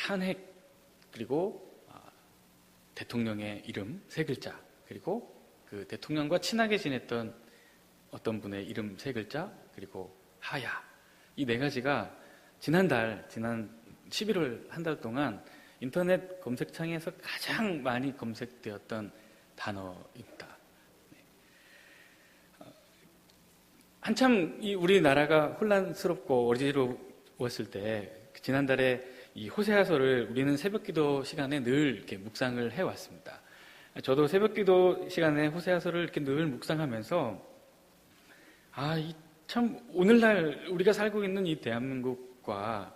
탄핵, 그리고 대통령의 이름 세 글자, 그리고 그 대통령과 친하게 지냈던 어떤 분의 이름 세 글자, 그리고 하야. 이 네 가지가 지난 11월 한 달 동안 인터넷 검색창에서 가장 많이 검색되었던 단어입니다. 한참 우리나라가 혼란스럽고 어지러웠을 때 지난달에 이 호세아서를 우리는 새벽기도 시간에 늘 이렇게 묵상을 해왔습니다. 저도 새벽기도 시간에 호세아서를 이렇게 늘 묵상하면서 참 오늘날 우리가 살고 있는 이 대한민국과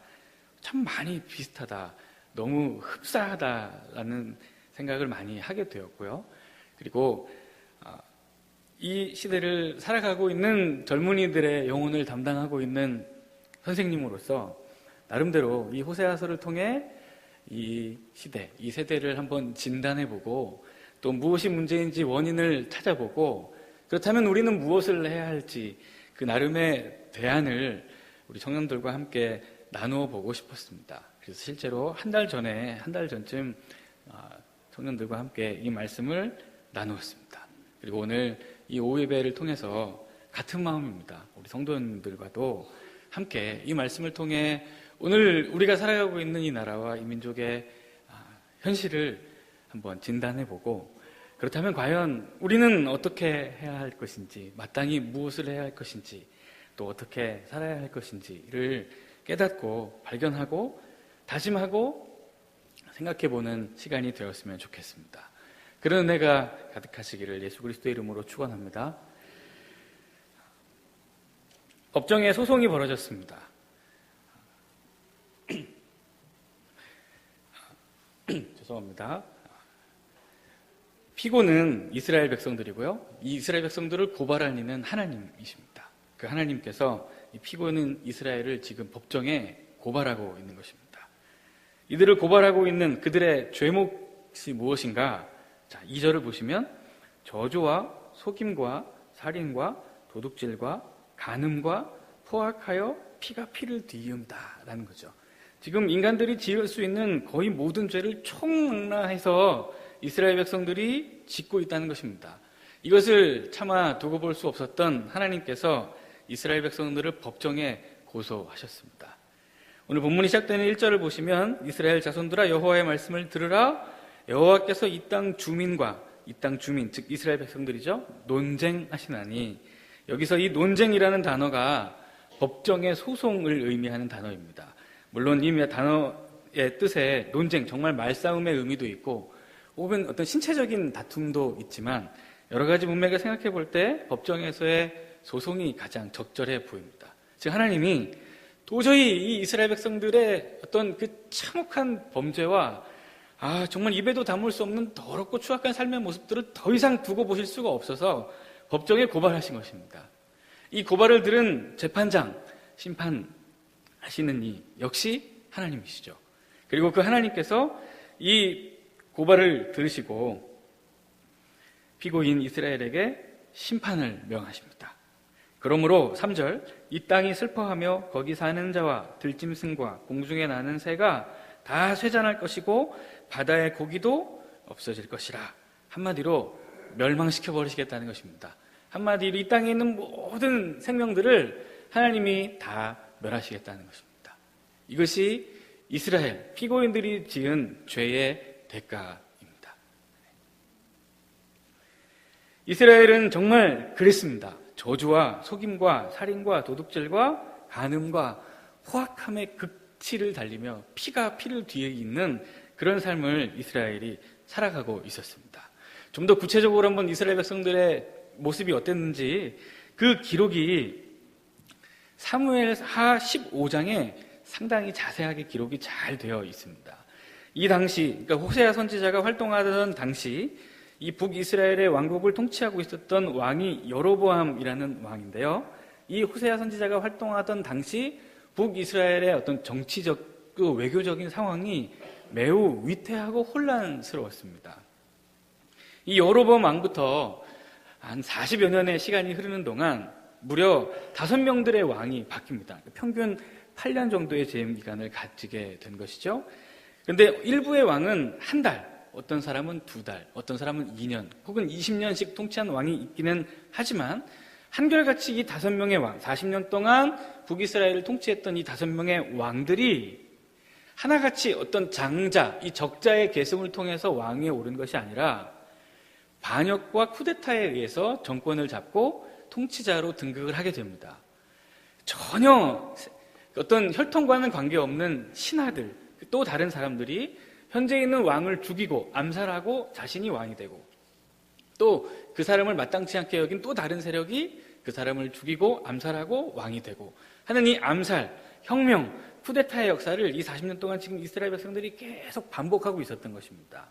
참 많이 비슷하다, 너무 흡사하다라는 생각을 많이 하게 되었고요. 그리고 이 시대를 살아가고 있는 젊은이들의 영혼을 담당하고 있는 선생님으로서 나름대로 이 호세아서를 통해 이 시대, 이 세대를 한번 진단해보고 또 무엇이 문제인지 원인을 찾아보고 그렇다면 우리는 무엇을 해야 할지 그 나름의 대안을 우리 청년들과 함께 나누어 보고 싶었습니다. 그래서 실제로 한 달 전쯤 청년들과 함께 이 말씀을 나누었습니다. 그리고 오늘 이 오후 예배를 통해서 같은 마음입니다. 우리 성도님들과도 함께 이 말씀을 통해 오늘 우리가 살아가고 있는 이 나라와 이 민족의 현실을 한번 진단해보고 그렇다면 과연 우리는 어떻게 해야 할 것인지, 마땅히 무엇을 해야 할 것인지, 또 어떻게 살아야 할 것인지를 깨닫고 발견하고 다짐하고 생각해보는 시간이 되었으면 좋겠습니다. 그런 은혜가 가득하시기를 예수 그리스도의 이름으로 축원합니다. 법정에 소송이 벌어졌습니다. 죄송합니다. 피고는 이스라엘 백성들이고요. 이 이스라엘 백성들을 고발한 이는 하나님이십니다. 그 하나님께서 이 피고는 이스라엘을 지금 법정에 고발하고 있는 것입니다. 이들을 고발하고 있는 그들의 죄목이 무엇인가? 자, 2절을 보시면 저주와 속임과 살인과 도둑질과 간음과 포악하여 피가 피를 뒤이음다 라는 거죠. 지금 인간들이 지을 수 있는 거의 모든 죄를 총망라해서 이스라엘 백성들이 짓고 있다는 것입니다. 이것을 차마 두고 볼 수 없었던 하나님께서 이스라엘 백성들을 법정에 고소하셨습니다. 오늘 본문이 시작되는 1절을 보시면 이스라엘 자손들아 여호와의 말씀을 들으라. 여호와께서 이 땅 주민, 즉 이스라엘 백성들이죠, 논쟁하시나니. 여기서 이 논쟁이라는 단어가 법정의 소송을 의미하는 단어입니다. 물론 이 단어의 뜻에 논쟁, 정말 말싸움의 의미도 있고 혹은 어떤 신체적인 다툼도 있지만 여러 가지 문맥을 생각해 볼 때 법정에서의 소송이 가장 적절해 보입니다. 즉 하나님이 도저히 이 이스라엘 백성들의 어떤 그 참혹한 범죄와 정말 입에도 담을 수 없는 더럽고 추악한 삶의 모습들을 더 이상 두고 보실 수가 없어서 법정에 고발하신 것입니다. 이 고발을 들은 재판장, 심판하시는 이 역시 하나님이시죠. 그리고 그 하나님께서 이 고발을 들으시고 피고인 이스라엘에게 심판을 명하십니다. 그러므로 3절, 이 땅이 슬퍼하며 거기 사는 자와 들짐승과 공중에 나는 새가 다 쇠잔할 것이고 바다의 고기도 없어질 것이라. 한마디로 멸망시켜 버리시겠다는 것입니다. 한마디로 이 땅에 있는 모든 생명들을 하나님이 다 멸하시겠다는 것입니다. 이것이 이스라엘 피고인들이 지은 죄의 대가입니다. 이스라엘은 정말 그랬습니다. 저주와 속임과 살인과 도둑질과 간음과 포악함의 극치를 달리며 피가 피를 뒤에 있는 그런 삶을 이스라엘이 살아가고 있었습니다. 좀 더 구체적으로 한번 이스라엘 백성들의 모습이 어땠는지 그 기록이 사무엘하 15장에 상당히 자세하게 기록이 잘 되어 있습니다. 이 당시, 그러니까 호세아 선지자가 활동하던 당시 이 북이스라엘의 왕국을 통치하고 있었던 왕이 여로보암이라는 왕인데요. 이 호세아 선지자가 활동하던 당시 북이스라엘의 어떤 정치적, 외교적인 상황이 매우 위태하고 혼란스러웠습니다. 이 여로보암 왕부터 한 40여 년의 시간이 흐르는 동안 무려 5명들의 왕이 바뀝니다. 평균 8년 정도의 재임 기간을 가지게 된 것이죠. 근데 일부의 왕은 한 달, 어떤 사람은 2달, 어떤 사람은 2년, 혹은 20년씩 통치한 왕이 있기는 하지만 한결같이 이 5명의 왕, 40년 동안 북이스라엘을 통치했던 이 5명의 왕들이 하나같이 어떤 장자, 이 적자의 계승을 통해서 왕위에 오른 것이 아니라 반역과 쿠데타에 의해서 정권을 잡고 통치자로 등극을 하게 됩니다. 전혀 어떤 혈통과는 관계없는 신하들, 또 다른 사람들이 현재 있는 왕을 죽이고 암살하고 자신이 왕이 되고, 또 그 사람을 마땅치 않게 여긴 또 다른 세력이 그 사람을 죽이고 암살하고 왕이 되고 하는 이 암살, 혁명, 쿠데타의 역사를 이 40년 동안 지금 이스라엘 백성들이 계속 반복하고 있었던 것입니다.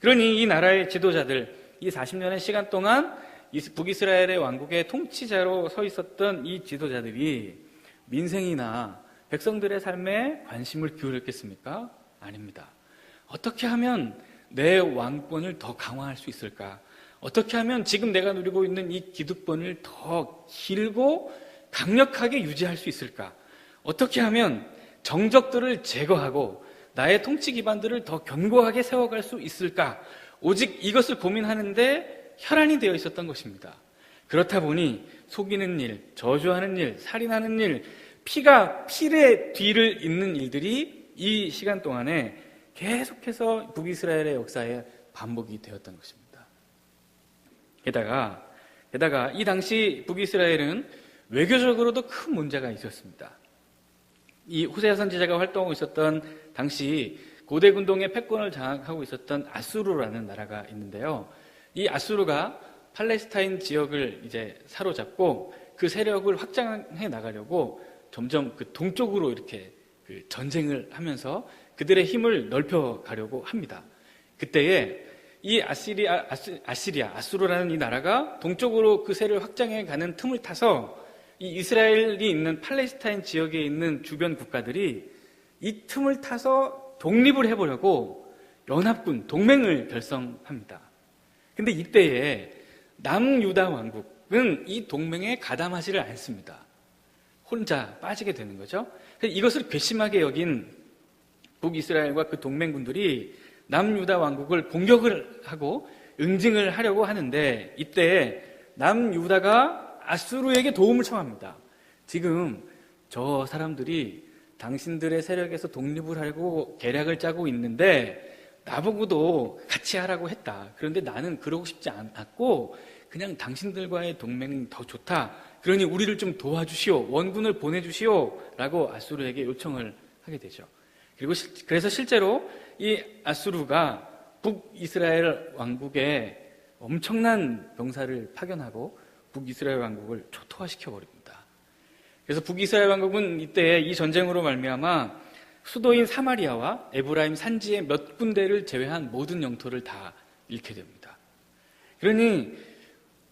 그러니 이 나라의 지도자들, 이 40년의 시간 동안 북이스라엘의 왕국의 통치자로 서 있었던 이 지도자들이 민생이나 백성들의 삶에 관심을 기울였겠습니까? 아닙니다. 어떻게 하면 내 왕권을 더 강화할 수 있을까? 어떻게 하면 지금 내가 누리고 있는 이 기득권을 더 길고 강력하게 유지할 수 있을까? 어떻게 하면 정적들을 제거하고 나의 통치 기반들을 더 견고하게 세워갈 수 있을까? 오직 이것을 고민하는데 혈안이 되어 있었던 것입니다. 그렇다 보니 속이는 일, 저주하는 일, 살인하는 일, 피가 필의 뒤를 잇는 일들이 이 시간 동안에 계속해서 북이스라엘의 역사에 반복이 되었던 것입니다. 게다가 이 당시 북이스라엘은 외교적으로도 큰 문제가 있었습니다. 이 호세아 선지자가 활동하고 있었던 당시 고대 군동의 패권을 장악하고 있었던 아수르라는 나라가 있는데요. 이 아수르가 팔레스타인 지역을 이제 사로잡고 그 세력을 확장해 나가려고 점점 그 동쪽으로 이렇게 그 전쟁을 하면서 그들의 힘을 넓혀 가려고 합니다. 그때에 이 아수르라는 이 나라가 동쪽으로 그 세력을 확장해 가는 틈을 타서 이 이스라엘이 있는 팔레스타인 지역에 있는 주변 국가들이 이 틈을 타서 독립을 해보려고 연합군, 동맹을 결성합니다. 근데 이때에 남유다 왕국은 이 동맹에 가담하지를 않습니다. 혼자 빠지게 되는 거죠. 이것을 괘씸하게 여긴 북이스라엘과 그 동맹군들이 남유다 왕국을 공격을 하고 응징을 하려고 하는데, 이때 남유다가 아수르에게 도움을 청합니다. 지금 저 사람들이 당신들의 세력에서 독립을 하려고 계략을 짜고 있는데 나보고도 같이 하라고 했다. 그런데 나는 그러고 싶지 않았고 그냥 당신들과의 동맹이 더 좋다. 그러니 우리를 좀 도와주시오. 원군을 보내주시오. 라고 아수르에게 요청을 하게 되죠. 그래서 실제로 이 아수르가 북이스라엘 왕국에 엄청난 병사를 파견하고 북이스라엘 왕국을 초토화시켜버립니다. 그래서 북이스라엘 왕국은 이때 이 전쟁으로 말미암아 수도인 사마리아와 에브라임 산지의 몇 군데를 제외한 모든 영토를 다 잃게 됩니다. 그러니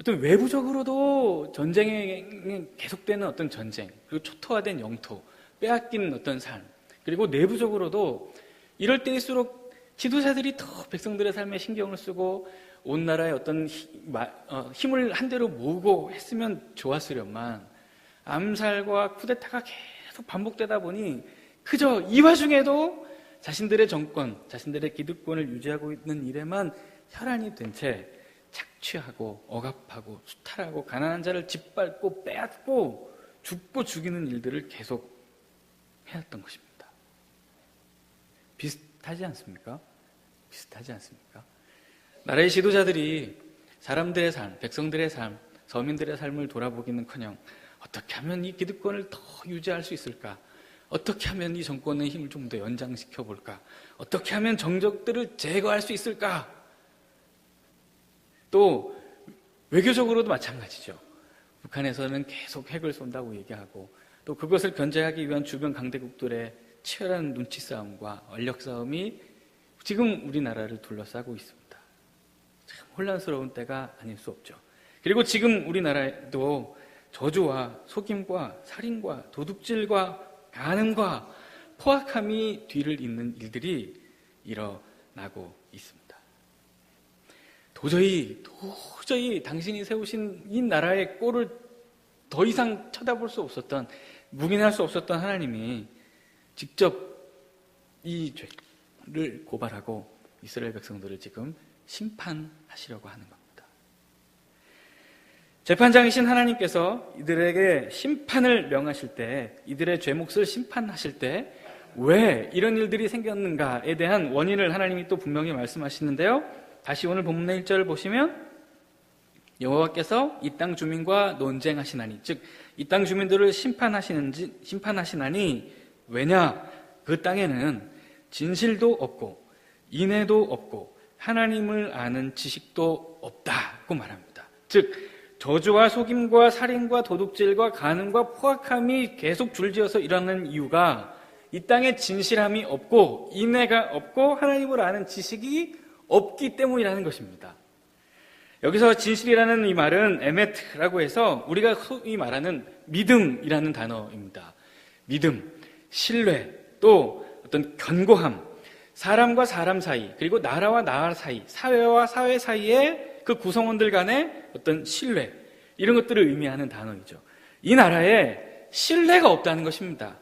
어떤 외부적으로도 전쟁에 계속되는 어떤 전쟁, 그리고 초토화된 영토, 빼앗긴 어떤 삶, 그리고 내부적으로도 이럴 때일수록 지도자들이 더 백성들의 삶에 신경을 쓰고 온 나라의 어떤 힘을 한데로 모으고 했으면 좋았으련만 암살과 쿠데타가 계속 반복되다 보니 그저 이 와중에도 자신들의 정권, 자신들의 기득권을 유지하고 있는 일에만 혈안이 된 채 착취하고 억압하고 수탈하고 가난한 자를 짓밟고 빼앗고 죽고 죽이는 일들을 계속 해왔던 것입니다. 비슷하지 않습니까? 비슷하지 않습니까? 나라의 지도자들이 사람들의 삶, 백성들의 삶, 서민들의 삶을 돌아보기는커녕 어떻게 하면 이 기득권을 더 유지할 수 있을까? 어떻게 하면 이 정권의 힘을 좀 더 연장시켜 볼까? 어떻게 하면 정적들을 제거할 수 있을까? 또 외교적으로도 마찬가지죠. 북한에서는 계속 핵을 쏜다고 얘기하고 또 그것을 견제하기 위한 주변 강대국들의 치열한 눈치 싸움과 권력 싸움이 지금 우리나라를 둘러싸고 있습니다. 참 혼란스러운 때가 아닐 수 없죠. 그리고 지금 우리나라에도 저주와 속임과 살인과 도둑질과 간음과 포악함이 뒤를 잇는 일들이 일어나고 있습니다. 도저히 당신이 세우신 이 나라의 꼴을 더 이상 쳐다볼 수 없었던, 묵인할 수 없었던 하나님이 직접 이 하나님을 고발하고 이스라엘 백성들을 지금 심판하시려고 하는 겁니다. 재판장이신 하나님께서 이들에게 심판을 명하실 때, 이들의 죄몫을 심판하실 때 왜 이런 일들이 생겼는가에 대한 원인을 하나님이 또 분명히 말씀하시는데요. 다시 오늘 본문의 1절을 보시면 여호와께서 이 땅 주민과 논쟁하시나니, 즉 이 땅 주민들을 심판하시나니 왜냐? 그 땅에는 진실도 없고 인애도 없고 하나님을 아는 지식도 없다고 말합니다. 즉 저주와 속임과 살인과 도둑질과 간음과 포악함이 계속 줄지어서 일어나는 이유가 이 땅에 진실함이 없고 인애가 없고 하나님을 아는 지식이 없기 때문이라는 것입니다. 여기서 진실이라는 이 말은 에메트라고 해서 우리가 소위 말하는 믿음이라는 단어입니다. 믿음, 신뢰, 또 어떤 견고함, 사람과 사람 사이, 그리고 나라와 나라 사이, 사회와 사회 사이의 그 구성원들 간의 어떤 신뢰, 이런 것들을 의미하는 단어이죠. 이 나라에 신뢰가 없다는 것입니다.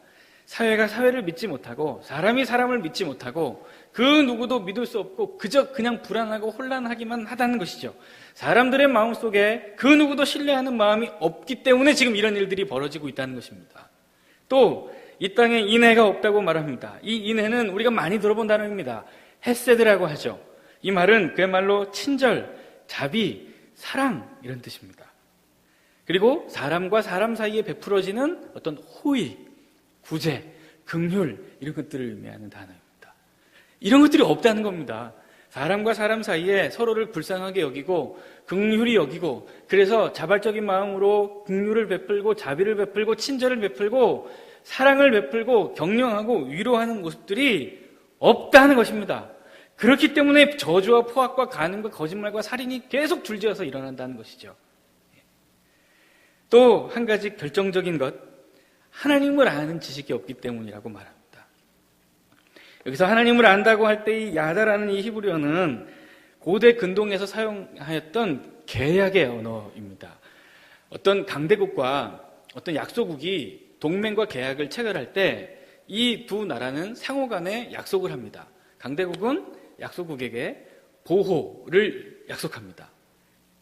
사회가 사회를 믿지 못하고 사람이 사람을 믿지 못하고 그 누구도 믿을 수 없고 그저 그냥 불안하고 혼란하기만 하다는 것이죠. 사람들의 마음속에 그 누구도 신뢰하는 마음이 없기 때문에 지금 이런 일들이 벌어지고 있다는 것입니다. 또 이 땅에 인애가 없다고 말합니다. 이 인애는 우리가 많이 들어본 단어입니다. 헤세드라고 하죠. 이 말은 그야말로 친절, 자비, 사랑 이런 뜻입니다. 그리고 사람과 사람 사이에 베풀어지는 어떤 호의, 구제, 긍휼 이런 것들을 의미하는 단어입니다. 이런 것들이 없다는 겁니다. 사람과 사람 사이에 서로를 불쌍하게 여기고 긍휼히 여기고 그래서 자발적인 마음으로 긍휼을 베풀고 자비를 베풀고 친절을 베풀고 사랑을 베풀고 격려하고 위로하는 모습들이 없다는 것입니다. 그렇기 때문에 저주와 포악과 간음과 거짓말과 살인이 계속 줄지어서 일어난다는 것이죠. 또 한 가지 결정적인 것, 하나님을 아는 지식이 없기 때문이라고 말합니다. 여기서 하나님을 안다고 할 때 이 야다라는 이 히브리어는 고대 근동에서 사용하였던 계약의 언어입니다. 어떤 강대국과 어떤 약소국이 동맹과 계약을 체결할 때 이 두 나라는 상호 간에 약속을 합니다. 강대국은 약소국에게 보호를 약속합니다.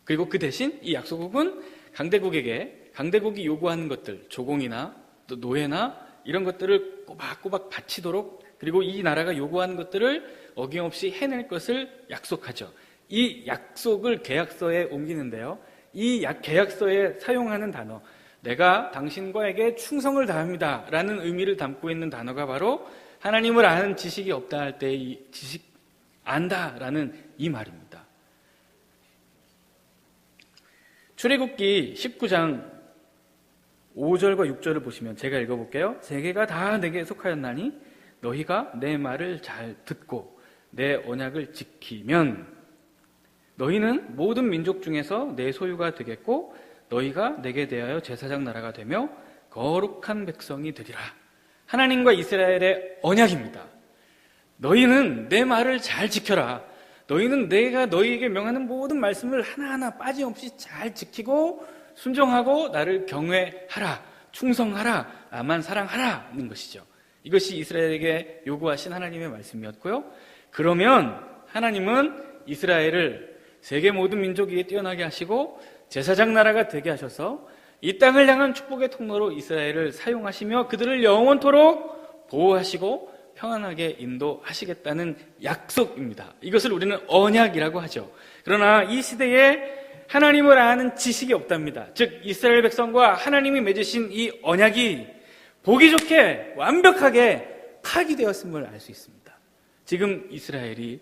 그리고 그 대신 이 약소국은 강대국이 요구하는 것들, 조공이나 또 노예나 이런 것들을 꼬박꼬박 바치도록, 그리고 이 나라가 요구하는 것들을 어김없이 해낼 것을 약속하죠. 이 약속을 계약서에 옮기는데요. 이 계약서에 사용하는 단어, 내가 당신과에게 충성을 다합니다 라는 의미를 담고 있는 단어가 바로 하나님을 아는 지식이 없다 할 때 이 지식 안다 라는 이 말입니다. 출애굽기 19장 5절과 6절을 보시면 제가 읽어볼게요. 세계가 다 내게 속하였나니 너희가 내 말을 잘 듣고 내 언약을 지키면 너희는 모든 민족 중에서 내 소유가 되겠고 너희가 내게 대하여 제사장 나라가 되며 거룩한 백성이 되리라. 하나님과 이스라엘의 언약입니다. 너희는 내 말을 잘 지켜라. 너희는 내가 너희에게 명하는 모든 말씀을 하나하나 빠짐없이 잘 지키고 순종하고 나를 경외하라, 충성하라, 나만 사랑하라는 것이죠. 이것이 이스라엘에게 요구하신 하나님의 말씀이었고요. 그러면 하나님은 이스라엘을 세계 모든 민족 위에 뛰어나게 하시고 제사장 나라가 되게 하셔서 이 땅을 향한 축복의 통로로 이스라엘을 사용하시며 그들을 영원토록 보호하시고 평안하게 인도하시겠다는 약속입니다. 이것을 우리는 언약이라고 하죠. 그러나 이 시대에 하나님을 아는 지식이 없답니다. 즉 이스라엘 백성과 하나님이 맺으신 이 언약이 보기 좋게 완벽하게 파기되었음을 알 수 있습니다. 지금 이스라엘이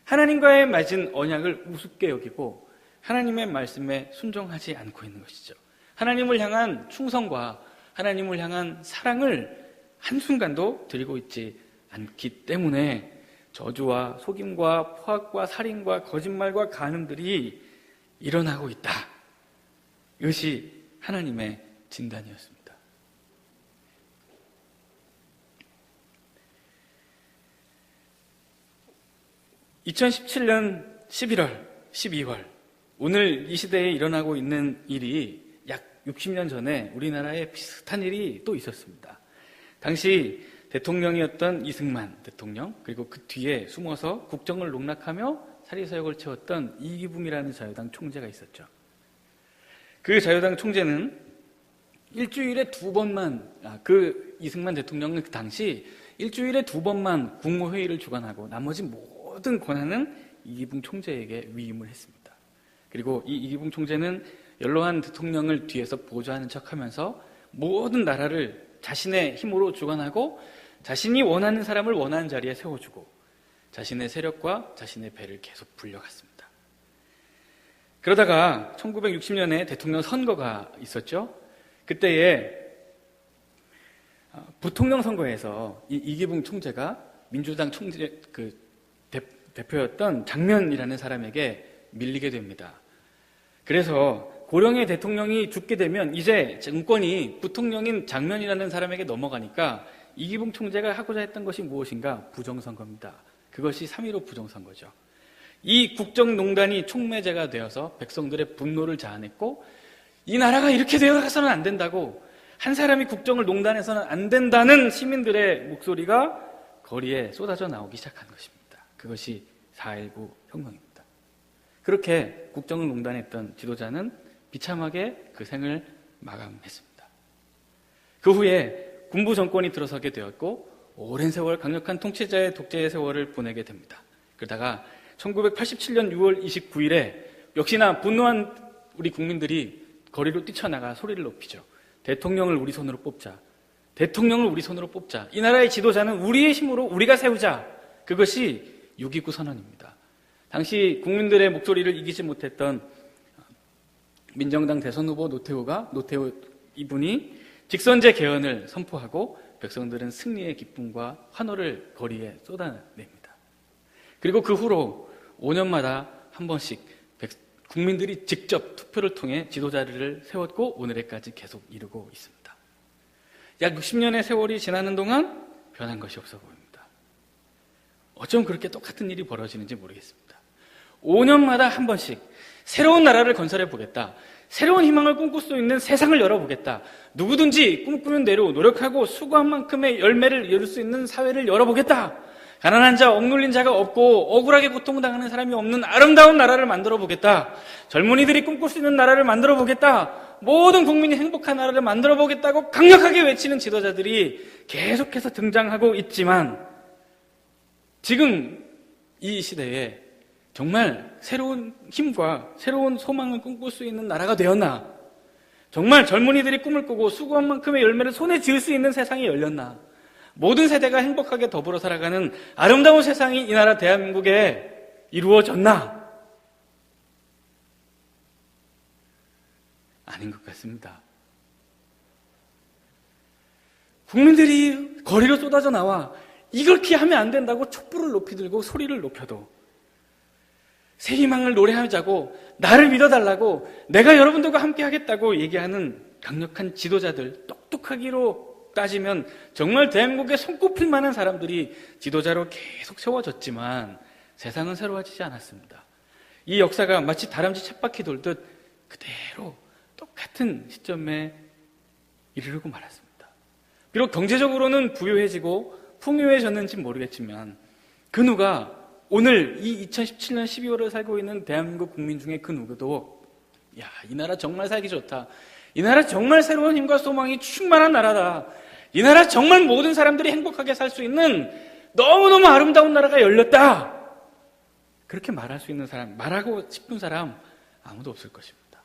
하나님과의 맺은 언약을 우습게 여기고 하나님의 말씀에 순종하지 않고 있는 것이죠. 하나님을 향한 충성과 하나님을 향한 사랑을 한순간도 드리고 있지 않기 때문에 저주와 속임과 포악과 살인과 거짓말과 간음들이 일어나고 있다. 이것이 하나님의 진단이었습니다. 2017년 11월, 12월 오늘 이 시대에 일어나고 있는 일이 약 60년 전에 우리나라에 비슷한 일이 또 있었습니다. 당시 대통령이었던 이승만 대통령, 그리고 그 뒤에 숨어서 국정을 농락하며 사리사욕을 채웠던 이기붕이라는 자유당 총재가 있었죠. 그 자유당 총재는 일주일에 2번만, 그 이승만 대통령은 그 당시 일주일에 2번만 국무회의를 주관하고 나머지 모든 권한은 이기붕 총재에게 위임을 했습니다. 그리고 이 이기붕 총재는 연로한 대통령을 뒤에서 보좌하는 척하면서 모든 나라를 자신의 힘으로 주관하고 자신이 원하는 사람을 원하는 자리에 세워주고 자신의 세력과 자신의 배를 계속 불려갔습니다. 그러다가 1960년에 대통령 선거가 있었죠. 그때에 부통령 선거에서 이 이기붕 총재가 민주당 총재 대표였던 장면이라는 사람에게 밀리게 됩니다. 그래서 고령의 대통령이 죽게 되면 이제 정권이 부통령인 장면이라는 사람에게 넘어가니까 이기붕 총재가 하고자 했던 것이 무엇인가? 부정선거입니다. 그것이 3.15 부정선거죠. 이 국정농단이 촉매제가 되어서 백성들의 분노를 자아냈고 이 나라가 이렇게 되어가서는 안 된다고, 한 사람이 국정을 농단해서는 안 된다는 시민들의 목소리가 거리에 쏟아져 나오기 시작한 것입니다. 그것이 4.19 혁명입니다. 그렇게 국정을 농단했던 지도자는 비참하게 그 생을 마감했습니다. 그 후에 군부 정권이 들어서게 되었고 오랜 세월 강력한 통치자의 독재의 세월을 보내게 됩니다. 그러다가 1987년 6월 29일에 역시나 분노한 우리 국민들이 거리로 뛰쳐나가 소리를 높이죠. 대통령을 우리 손으로 뽑자. 대통령을 우리 손으로 뽑자. 이 나라의 지도자는 우리의 힘으로 우리가 세우자. 그것이 6.29 선언입니다. 당시 국민들의 목소리를 이기지 못했던 민정당 대선 후보 노태우 이분이 직선제 개헌을 선포하고 백성들은 승리의 기쁨과 환호를 거리에 쏟아냅니다. 그리고 그 후로 5년마다 한 번씩 국민들이 직접 투표를 통해 지도자를 세웠고 오늘에까지 계속 이루고 있습니다. 약 60년의 세월이 지나는 동안 변한 것이 없어 보입니다. 어쩜 그렇게 똑같은 일이 벌어지는지 모르겠습니다. 5년마다 한 번씩 새로운 나라를 건설해 보겠다. 새로운 희망을 꿈꿀 수 있는 세상을 열어보겠다. 누구든지 꿈꾸는 대로 노력하고 수고한 만큼의 열매를 이룰 수 있는 사회를 열어보겠다. 가난한 자, 억눌린 자가 없고 억울하게 고통당하는 사람이 없는 아름다운 나라를 만들어 보겠다. 젊은이들이 꿈꿀 수 있는 나라를 만들어 보겠다. 모든 국민이 행복한 나라를 만들어 보겠다고 강력하게 외치는 지도자들이 계속해서 등장하고 있지만 지금 이 시대에 정말 새로운 힘과 새로운 소망을 꿈꿀 수 있는 나라가 되었나? 정말 젊은이들이 꿈을 꾸고 수고한 만큼의 열매를 손에 쥐을 수 있는 세상이 열렸나? 모든 세대가 행복하게 더불어 살아가는 아름다운 세상이 이 나라 대한민국에 이루어졌나? 아닌 것 같습니다. 국민들이 거리로 쏟아져 나와 이렇게 하면 안 된다고 촛불을 높이 들고 소리를 높여도 새 희망을 노래하자고 나를 믿어달라고 내가 여러분들과 함께 하겠다고 얘기하는 강력한 지도자들, 똑똑하기로 따지면 정말 대한민국에 손꼽힐 만한 사람들이 지도자로 계속 세워졌지만 세상은 새로워지지 않았습니다. 이 역사가 마치 다람쥐 쳇바퀴 돌듯 그대로 똑같은 시점에 이르르고 말았습니다. 비록 경제적으로는 부유해지고 풍요해졌는지 모르겠지만 그 누가 오늘 이 2017년 12월을 살고 있는 대한민국 국민 중에 그 누구도 이 나라 정말 살기 좋다. 이 나라 정말 새로운 힘과 소망이 충만한 나라다. 이 나라 정말 모든 사람들이 행복하게 살 수 있는 너무너무 아름다운 나라가 열렸다. 그렇게 말할 수 있는 사람, 말하고 싶은 사람 아무도 없을 것입니다.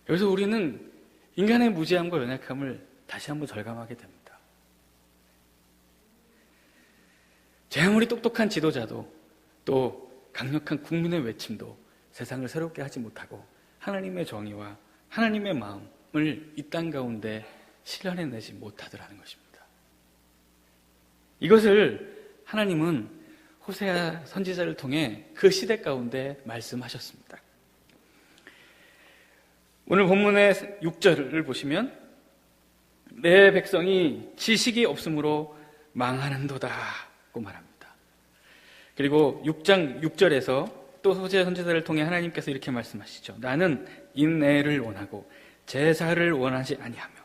여기서 우리는 인간의 무지함과 연약함을 다시 한번 절감하게 됩니다. 제 아무리 똑똑한 지도자도 또 강력한 국민의 외침도 세상을 새롭게 하지 못하고 하나님의 정의와 하나님의 마음을 이 땅 가운데 실현해내지 못하더라는 것입니다. 이것을 하나님은 호세아 선지자를 통해 그 시대 가운데 말씀하셨습니다. 오늘 본문의 6절을 보시면 내 백성이 지식이 없으므로 망하는도다고 말합니다. 그리고 6장 6절에서 또 호세아 선지자를 통해 하나님께서 이렇게 말씀하시죠. 나는 인애를 원하고 제사를 원하지 아니하며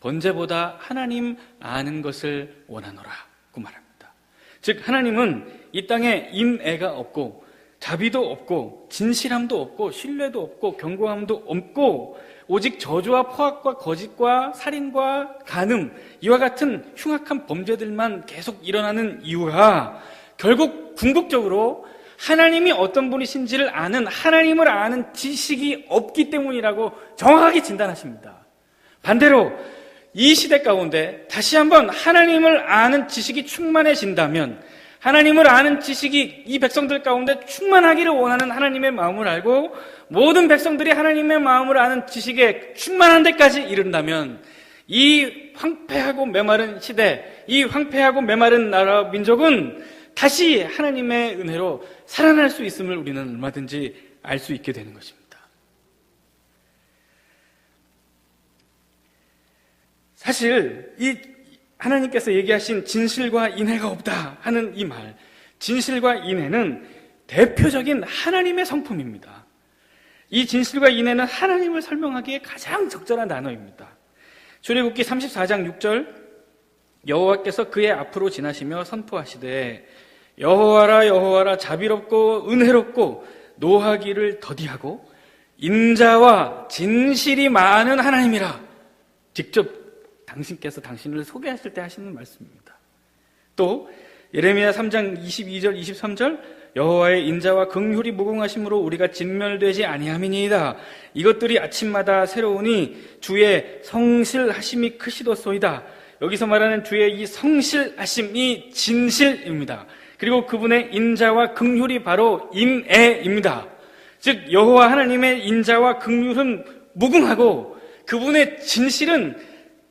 번제보다 하나님 아는 것을 원하노라고 말합니다. 즉 하나님은 이 땅에 인애가 없고 자비도 없고 진실함도 없고 신뢰도 없고 견고함도 없고 오직 저주와 포악과 거짓과 살인과 간음 이와 같은 흉악한 범죄들만 계속 일어나는 이유가 결국 궁극적으로 하나님이 어떤 분이신지를 아는 하나님을 아는 지식이 없기 때문이라고 정확하게 진단하십니다. 반대로 이 시대 가운데 다시 한번 하나님을 아는 지식이 충만해진다면 하나님을 아는 지식이 이 백성들 가운데 충만하기를 원하는 하나님의 마음을 알고 모든 백성들이 하나님의 마음을 아는 지식에 충만한 데까지 이른다면 이 황폐하고 메마른 시대, 이 황폐하고 메마른 나라 민족은 다시 하나님의 은혜로 살아날 수 있음을 우리는 얼마든지 알 수 있게 되는 것입니다. 사실 이 하나님께서 얘기하신 진실과 인애가 없다 하는 이 말, 진실과 인애는 대표적인 하나님의 성품입니다. 이 진실과 인애는 하나님을 설명하기에 가장 적절한 단어입니다. 출애굽기 34장 6절 여호와께서 그의 앞으로 지나시며 선포하시되 여호와라 여호와라 자비롭고 은혜롭고 노하기를 더디하고 인자와 진실이 많은 하나님이라. 직접 당신께서 당신을 소개하실 때 하시는 말씀입니다. 또 예레미야 3장 22절 23절 여호와의 인자와 긍휼이 무궁하심으로 우리가 진멸되지 아니함이니이다. 이것들이 아침마다 새로우니 주의 성실하심이 크시도소이다. 여기서 말하는 주의 이 성실하심이 진실입니다. 그리고 그분의 인자와 긍휼이 바로 인애입니다. 즉 여호와 하나님의 인자와 긍휼은 무궁하고 그분의 진실은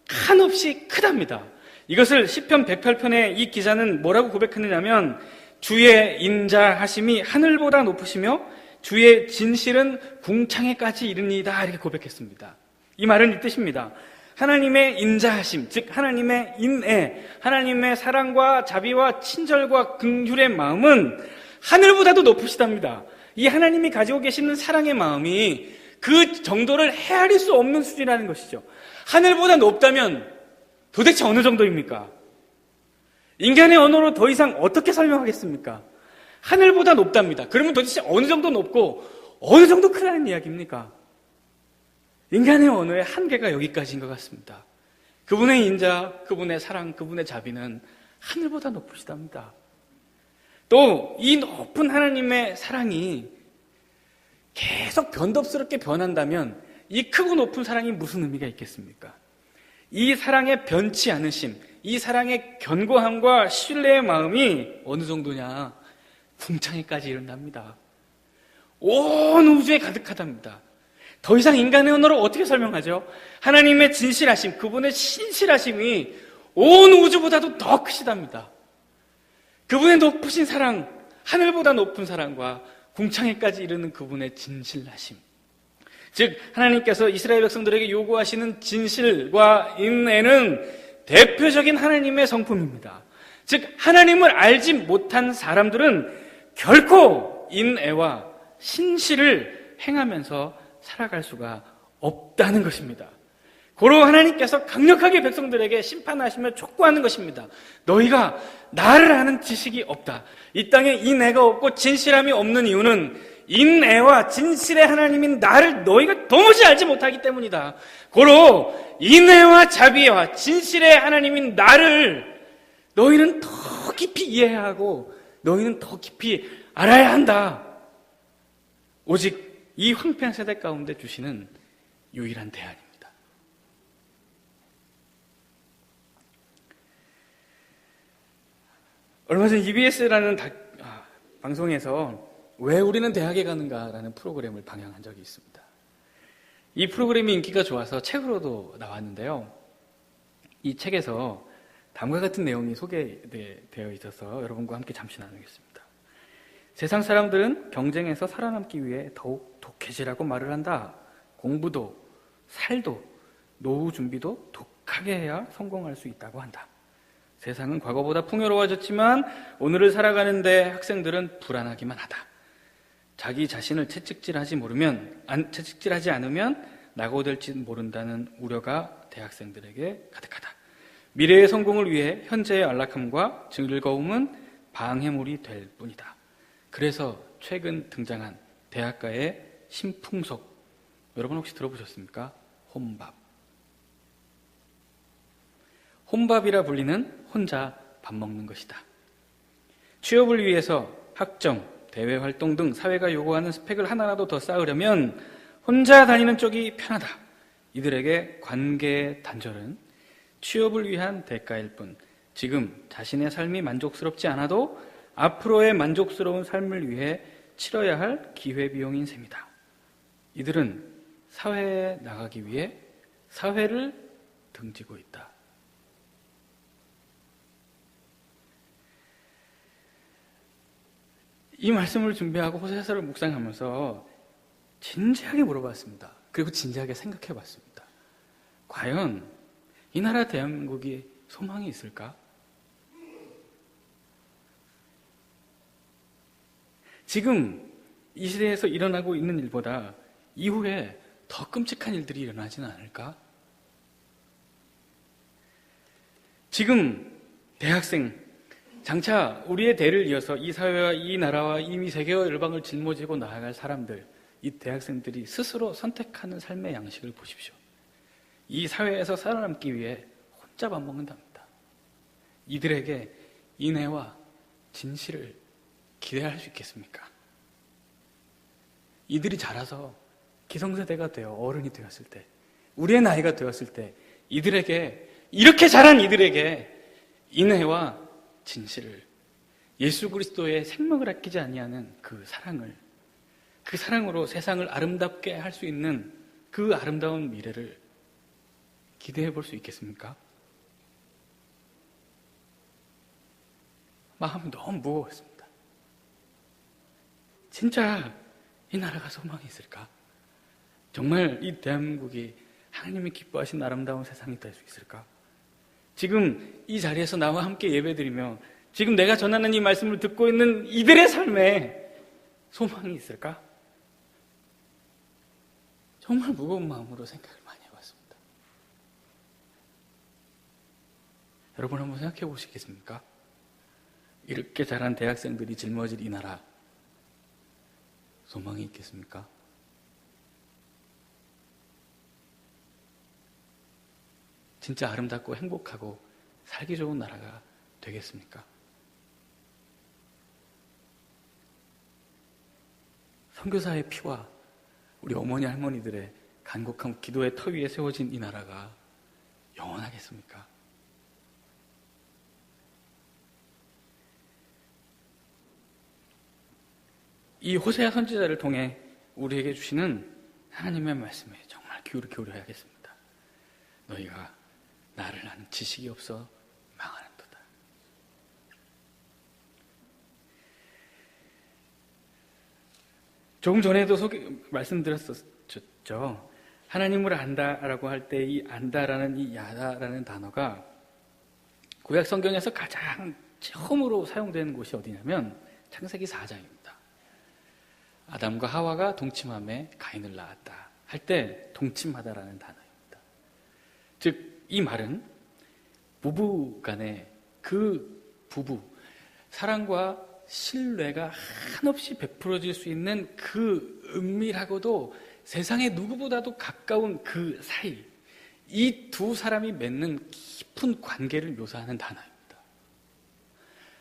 한없이 크답니다. 이것을 시편 108편의 이 기자는 뭐라고 고백하느냐면 주의 인자하심이 하늘보다 높으시며 주의 진실은 궁창에까지 이르니이다 이렇게 고백했습니다. 이 말은 이 뜻입니다. 하나님의 인자하심, 즉 하나님의 인애, 하나님의 사랑과 자비와 친절과 긍휼의 마음은 하늘보다도 높으시답니다. 이 하나님이 가지고 계시는 사랑의 마음이 그 정도를 헤아릴 수 없는 수준이라는 것이죠. 하늘보다 높다면 도대체 어느 정도입니까? 인간의 언어로 더 이상 어떻게 설명하겠습니까? 하늘보다 높답니다. 그러면 도대체 어느 정도 높고 어느 정도 크다는 이야기입니까? 인간의 언어의 한계가 여기까지인 것 같습니다. 그분의 인자, 그분의 사랑, 그분의 자비는 하늘보다 높으시답니다. 또 이 높은 하나님의 사랑이 계속 변덕스럽게 변한다면 이 크고 높은 사랑이 무슨 의미가 있겠습니까? 이 사랑의 변치 않으심, 이 사랑의 견고함과 신뢰의 마음이 어느 정도냐? 궁창에까지 이른답니다. 온 우주에 가득하답니다. 더 이상 인간의 언어로 어떻게 설명하죠? 하나님의 진실하심, 그분의 신실하심이 온 우주보다도 더 크시답니다. 그분의 높으신 사랑, 하늘보다 높은 사랑과 궁창에까지 이르는 그분의 진실하심, 즉 하나님께서 이스라엘 백성들에게 요구하시는 진실과 인애는 대표적인 하나님의 성품입니다. 즉 하나님을 알지 못한 사람들은 결코 인애와 신실을 행하면서 살아갈 수가 없다는 것입니다. 고로 하나님께서 강력하게 백성들에게 심판하시며 촉구하는 것입니다. 너희가 나를 아는 지식이 없다. 이 땅에 인애가 없고 진실함이 없는 이유는 인애와 진실의 하나님인 나를 너희가 도무지 알지 못하기 때문이다. 고로 인애와 자비와 진실의 하나님인 나를 너희는 더 깊이 이해하고 너희는 더 깊이 알아야 한다. 오직 이 황폐한 세대 가운데 주시는 유일한 대안입니다. 얼마 전 EBS라는 방송에서 왜 우리는 대학에 가는가라는 프로그램을 방영한 적이 있습니다. 이 프로그램이 인기가 좋아서 책으로도 나왔는데요. 이 책에서 다음과 같은 내용이 소개되어 있어서 여러분과 함께 잠시 나누겠습니다. 세상 사람들은 경쟁에서 살아남기 위해 더욱 독해지라고 말을 한다. 공부도, 살도, 노후 준비도 독하게 해야 성공할 수 있다고 한다. 세상은 과거보다 풍요로워졌지만 오늘을 살아가는데 학생들은 불안하기만 하다. 자기 자신을 채찍질하지 않으면 낙오될지 모른다는 우려가 대학생들에게 가득하다. 미래의 성공을 위해 현재의 안락함과 즐거움은 방해물이 될 뿐이다. 그래서 최근 등장한 대학가의 신풍속, 여러분 혹시 들어보셨습니까? 혼밥. 혼밥이라 불리는 혼자 밥 먹는 것이다. 취업을 위해서 학점, 대외 활동 등 사회가 요구하는 스펙을 하나라도 더 쌓으려면 혼자 다니는 쪽이 편하다. 이들에게 관계의 단절은 취업을 위한 대가일 뿐, 지금 자신의 삶이 만족스럽지 않아도 앞으로의 만족스러운 삶을 위해 치러야 할 기회비용인 셈이다. 이들은 사회에 나가기 위해 사회를 등지고 있다. 이 말씀을 준비하고 호세아서를 묵상하면서 진지하게 물어봤습니다. 그리고 진지하게 생각해 봤습니다. 과연 이 나라 대한민국이 소망이 있을까? 지금 이 시대에서 일어나고 있는 일보다 이후에 더 끔찍한 일들이 일어나지는 않을까? 지금 대학생, 장차 우리의 대를 이어서 이 사회와 이 나라와 이미 세계와 열방을 짊어지고 나아갈 사람들, 이 대학생들이 스스로 선택하는 삶의 양식을 보십시오. 이 사회에서 살아남기 위해 혼자 밥 먹는답니다. 이들에게 인애와 진실을 기대할 수 있겠습니까? 이들이 자라서 기성세대가 되어 어른이 되었을 때, 우리의 나이가 되었을 때 이들에게, 이렇게 자란 이들에게 인애와 진실을, 예수 그리스도의 생명을 아끼지 아니하는 그 사랑을, 그 사랑으로 세상을 아름답게 할 수 있는 그 아름다운 미래를 기대해 볼 수 있겠습니까? 마음이 너무 무거웠습니다. 진짜 이 나라가 소망이 있을까? 정말 이 대한민국이 하나님이 기뻐하신 아름다운 세상이 될 수 있을까? 지금 이 자리에서 나와 함께 예배드리며 지금 내가 전하는 이 말씀을 듣고 있는 이들의 삶에 소망이 있을까? 정말 무거운 마음으로 생각을 많이 해봤습니다. 여러분 한번 생각해 보시겠습니까? 이렇게 자란 대학생들이 짊어질 이 나라, 소망이 있겠습니까? 진짜 아름답고 행복하고 살기 좋은 나라가 되겠습니까? 선교사의 피와 우리 어머니 할머니들의 간곡한 기도의 터 위에 세워진 이 나라가 영원하겠습니까? 이 호세아 선지자를 통해 우리에게 주시는 하나님의 말씀에 정말 귀를 기울여야겠습니다. 너희가 나를 아는 지식이 없어 망하는도다. 조금 전에도 말씀드렸었죠. 하나님을 안다라고 할 때 이 안다라는 이 야다라는 단어가 구약 성경에서 가장 처음으로 사용되는 곳이 어디냐면 창세기 4장입니다. 아담과 하와가 동침함에 가인을 낳았다 할 때 동침하다라는 단어입니다. 즉 이 말은 부부 간의 그 부부, 사랑과 신뢰가 한없이 베풀어질 수 있는 그 은밀하고도 세상의 누구보다도 가까운 그 사이, 이 두 사람이 맺는 깊은 관계를 묘사하는 단어입니다.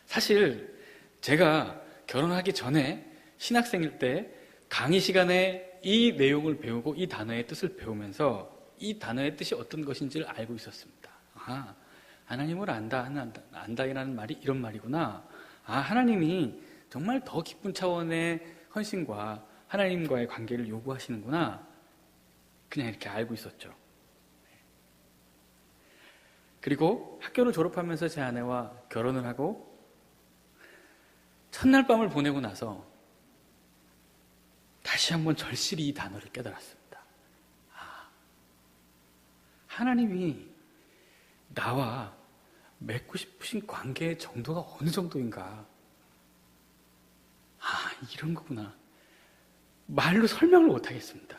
사실 제가 결혼하기 전에 신학생일 때 강의 시간에 이 내용을 배우고 이 단어의 뜻을 배우면서 이 단어의 뜻이 어떤 것인지를 알고 있었습니다. 아, 하나님을 안다이라는 말이 이런 말이구나. 아, 하나님이 정말 더 깊은 차원의 헌신과 하나님과의 관계를 요구하시는구나. 그냥 이렇게 알고 있었죠. 그리고 학교를 졸업하면서 제 아내와 결혼을 하고 첫날 밤을 보내고 나서 다시 한번 절실히 이 단어를 깨달았습니다. 하나님이 나와 맺고 싶으신 관계의 정도가 어느 정도인가? 이런 거구나. 말로 설명을 못 하겠습니다.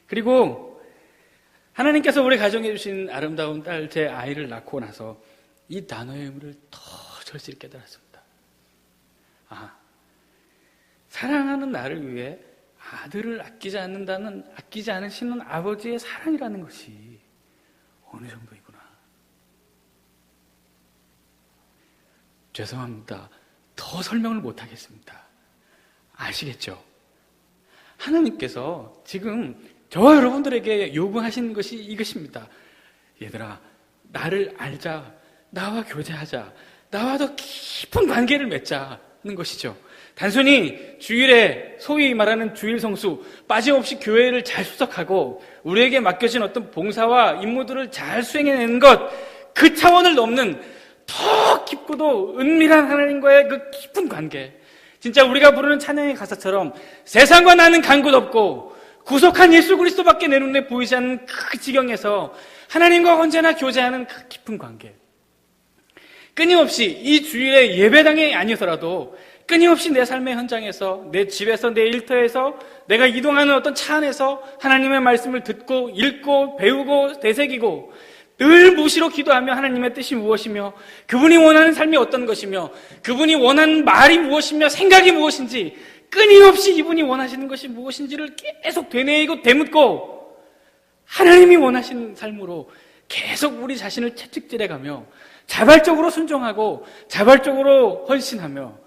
그리고 하나님께서 우리 가정에 주신 아름다운 딸, 제 아이를 낳고 나서 이 단어의 의미를 더 절실히 깨달았습니다. 아, 사랑하는 나를 위해 아들을 아끼지 않으시는 아버지의 사랑이라는 것이 어느 정도이구나. 죄송합니다. 더 설명을 못하겠습니다. 아시겠죠? 하나님께서 지금 저와 여러분들에게 요구하시는 것이 이것입니다. 얘들아, 나를 알자. 나와 교제하자. 나와 더 깊은 관계를 맺자는 것이죠. 단순히 주일에 소위 말하는 주일 성수, 빠짐없이 교회를 잘 수석하고 우리에게 맡겨진 어떤 봉사와 임무들을 잘 수행해내는 것, 그 차원을 넘는 더 깊고도 은밀한 하나님과의 그 깊은 관계. 진짜 우리가 부르는 찬양의 가사처럼 세상과 나는 간 곳 없고 구속한 예수 그리스도밖에 내 눈에 보이지 않는 그 지경에서 하나님과 언제나 교제하는 그 깊은 관계. 끊임없이 이 주일에 예배당이 아니더라도 끊임없이 내 삶의 현장에서, 내 집에서, 내 일터에서, 내가 이동하는 어떤 차 안에서 하나님의 말씀을 듣고 읽고 배우고 되새기고 늘 무시로 기도하며 하나님의 뜻이 무엇이며 그분이 원하는 삶이 어떤 것이며 그분이 원하는 말이 무엇이며 생각이 무엇인지 끊임없이 이분이 원하시는 것이 무엇인지를 계속 되뇌이고 되묻고 하나님이 원하시는 삶으로 계속 우리 자신을 채찍질해가며 자발적으로 순종하고 자발적으로 헌신하며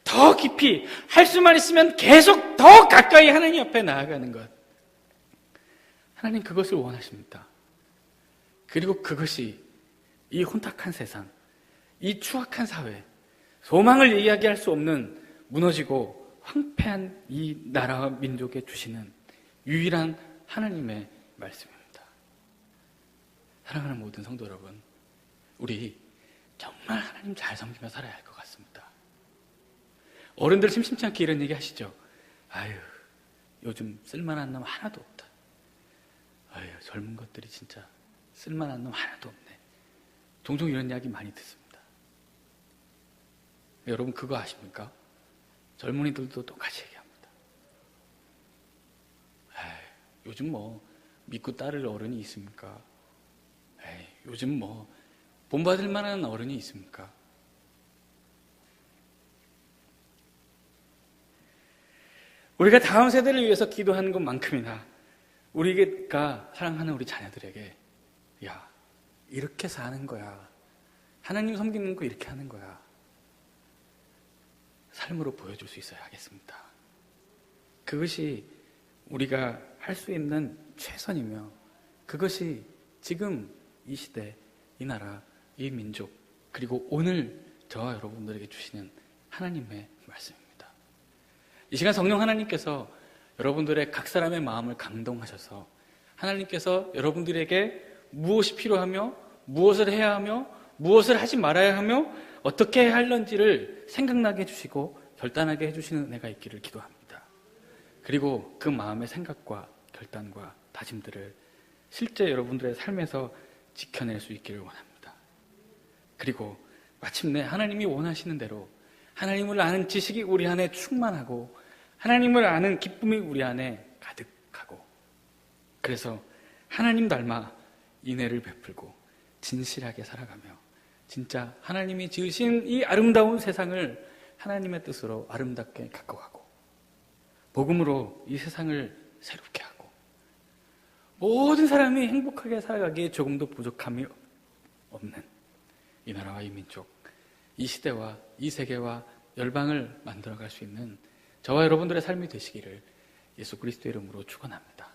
더 깊이 할 수만 있으면 계속 더 가까이 하나님 앞에 나아가는 것. 하나님 그것을 원하십니다. 그리고 그것이 이 혼탁한 세상, 이 추악한 사회, 소망을 이야기할 수 없는 무너지고 황폐한 이 나라와 민족에 주시는 유일한 하나님의 말씀입니다. 사랑하는 모든 성도 여러분, 우리 정말 하나님 잘 섬기며 살아야 할 것 같습니다. 어른들 심심치 않게 이런 얘기 하시죠. 아유, 요즘 쓸만한 놈 하나도 없다. 아유, 젊은 것들이 진짜 쓸만한 놈 하나도 없네. 종종 이런 이야기 많이 듣습니다. 여러분 그거 아십니까? 젊은이들도 똑같이 얘기합니다. 에이, 요즘 뭐 믿고 따를 어른이 있습니까? 에이, 요즘 뭐 본받을 만한 어른이 있습니까? 우리가 다음 세대를 위해서 기도하는 것만큼이나 우리가 사랑하는 우리 자녀들에게 야, 이렇게 사는 거야. 하나님 섬기는 거 이렇게 하는 거야. 삶으로 보여줄 수 있어야 하겠습니다. 그것이 우리가 할 수 있는 최선이며 그것이 지금 이 시대, 이 나라, 이 민족 그리고 오늘 저와 여러분들에게 주시는 하나님의 말씀입니다. 이 시간 성령 하나님께서 여러분들의 각 사람의 마음을 감동하셔서 하나님께서 여러분들에게 무엇이 필요하며 무엇을 해야 하며 무엇을 하지 말아야 하며 어떻게 해야 할런지를 생각나게 해주시고 결단하게 해주시는 은혜가 있기를 기도합니다. 그리고 그 마음의 생각과 결단과 다짐들을 실제 여러분들의 삶에서 지켜낼 수 있기를 원합니다. 그리고 마침내 하나님이 원하시는 대로 하나님을 아는 지식이 우리 안에 충만하고 하나님을 아는 기쁨이 우리 안에 가득하고 그래서 하나님 닮아 인애를 베풀고 진실하게 살아가며 진짜 하나님이 지으신 이 아름다운 세상을 하나님의 뜻으로 아름답게 가꿔가고 복음으로 이 세상을 새롭게 하고 모든 사람이 행복하게 살아가기에 조금도 부족함이 없는 이 나라와 이 민족, 이 시대와 이 세계와 열방을 만들어갈 수 있는 저와 여러분들의 삶이 되시기를 예수 그리스도의 이름으로 축원합니다.